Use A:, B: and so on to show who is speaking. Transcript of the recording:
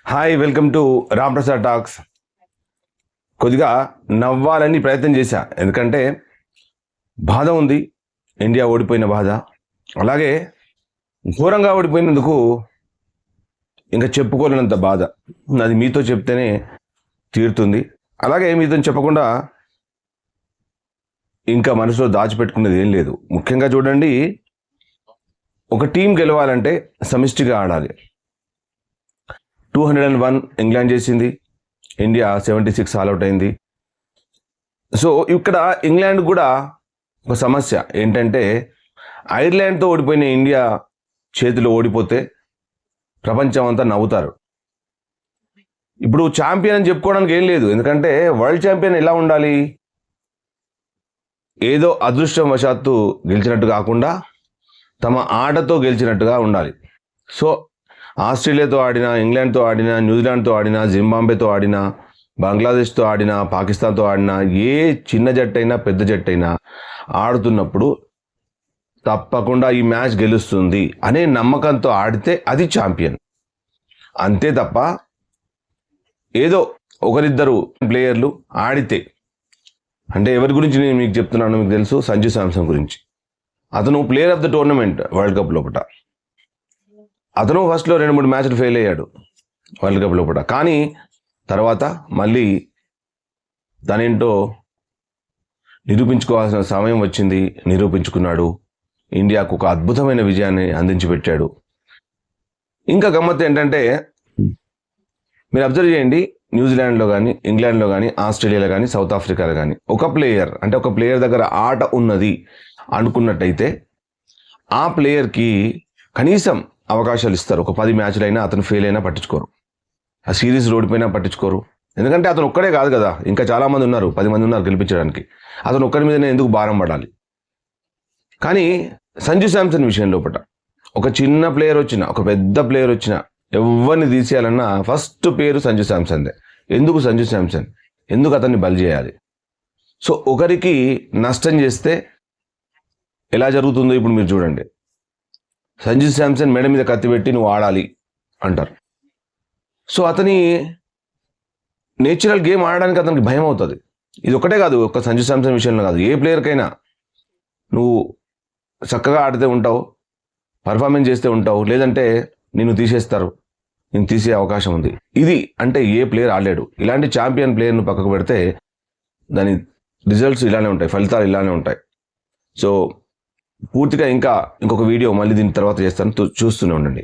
A: Hi, welcome to Ram Prasad talks. కొద్దిగా నవ్వాలని ప్రయత్నం చేశా, ఎందుకంటే బాధ ఉంది, ఇండియా ఓడిపోయిన బాధ. అలాగే ఘోరంగా ఓడిపోయినందుకు ఇంకా చెప్పుకోలేనంత బాధ. అది మీతో చెప్తేనే తీరుతుంది. అలాగే మీతో చెప్పకుండా ఇంకా మనసులో దాచిపెట్టుకునేది ఏం లేదు. ముఖ్యంగా చూడండి, ఒక టీం గెలవాలంటే సమిష్టిగా ఆడాలి. 201 ఇంగ్లాండ్ చేసింది, ఇండియా 76 ఆల్అవుట్ అయింది. సో ఇక్కడ ఇంగ్లాండ్ కూడా ఒక సమస్య ఏంటంటే, ఐర్లాండ్తో ఓడిపోయిన ఇండియా చేతిలో ఓడిపోతే ప్రపంచం అంతా నవ్వుతారు. ఇప్పుడు ఛాంపియన్ అని చెప్పుకోవడానికి ఏం లేదు, ఎందుకంటే వరల్డ్ ఛాంపియన్ ఎలా ఉండాలి? ఏదో అదృష్టం వశాత్తు గెలిచినట్టు కాకుండా తమ ఆటతో గెలిచినట్టుగా ఉండాలి. సో ఆస్ట్రేలియాతో ఆడినా, ఇంగ్లాండ్తో ఆడినా, న్యూజిలాండ్తో ఆడినా, జింబాబ్వేతో ఆడినా, బంగ్లాదేశ్తో ఆడినా, పాకిస్తాన్తో ఆడినా, ఏ చిన్న జట్టు అయినా పెద్ద జట్టు అయినా ఆడుతున్నప్పుడు తప్పకుండా ఈ మ్యాచ్ గెలుస్తుంది అనే నమ్మకంతో ఆడితే అది ఛాంపియన్. అంతే తప్ప ఏదో ఒకరిద్దరు ప్లేయర్లు ఆడితే, అంటే ఎవరి గురించి నేను మీకు చెప్తున్నాను మీకు తెలుసు, సంజు శాంసన్ గురించి. అతను player of the tournament world cup లోపల. అతను ఫస్ట్లో 2-3 మ్యాచ్లు ఫెయిల్ అయ్యాడు వరల్డ్ కప్ లోపల, కానీ తర్వాత మళ్ళీ తనేంటో నిరూపించుకోవాల్సిన సమయం వచ్చింది, నిరూపించుకున్నాడు. ఇండియాకు ఒక అద్భుతమైన విజయాన్ని అందించి పెట్టాడు. ఇంకా గమ్మత్తు ఏంటంటే, మీరు అబ్జర్వ్ చేయండి, న్యూజిలాండ్లో కానీ, ఇంగ్లాండ్లో కానీ, ఆస్ట్రేలియాలో కానీ, సౌత్ ఆఫ్రికాలో కానీ ఒక ప్లేయర్ దగ్గర ఆట ఉన్నది అనుకున్నట్టయితే ఆ ప్లేయర్కి కనీసం అవకాశాలు ఇస్తారు. ఒక 10 మ్యాచ్లు అయినా అతను ఫెయిల్ అయినా పట్టించుకోరు, ఆ సిరీస్ ఓడిపోయినా పట్టించుకోరు. ఎందుకంటే అతను ఒక్కడే కాదు కదా, ఇంకా చాలామంది ఉన్నారు, 10 మంది ఉన్నారు గెలిపించడానికి. అతను ఒక్కడి మీదనే ఎందుకు భారం పడాలి? కానీ సంజు శాంసన్ విషయం లోపల ఒక చిన్న ప్లేయర్ వచ్చినా, ఒక పెద్ద ప్లేయర్ వచ్చినా, ఎవరిని తీసేయాలన్నా ఫస్ట్ పేరు సంజు శాంసన్దే. ఎందుకు సంజు శాంసన్? ఎందుకు అతన్ని బలి చేయాలి? సో ఒకరికి నష్టం చేస్తే ఎలా జరుగుతుందో ఇప్పుడు మీరు చూడండి. సంజు శాంసన్ మెడ మీద కత్తి పెట్టి నువ్వు ఆడాలి అంటారు. సో అతని నేచురల్ గేమ్ ఆడడానికి అతనికి భయం అవుతుంది. ఇది ఒకటే కాదు, ఒక సంజు శాంసన్ విషయంలో కాదు, ఏ ప్లేయర్కైనా నువ్వు చక్కగా ఆడితే ఉంటావు, పర్ఫార్మెన్స్ చేస్తే ఉంటావు, లేదంటే నిన్ను తీసేస్తారు, నేను తీసే అవకాశం ఉంది. ఇది అంటే ఏ ప్లేయర్ ఆడలేడు. ఇలాంటి ఛాంపియన్ ప్లేయర్ను పక్కకు పెడితే దాని రిజల్ట్స్ ఇలానే ఉంటాయి, ఫలితాలు ఇలానే ఉంటాయి. సో పూర్తిగా ఇంకొక వీడియో మళ్ళీ దీని తర్వాత చేస్తాను, చూస్తూనే ఉండండి.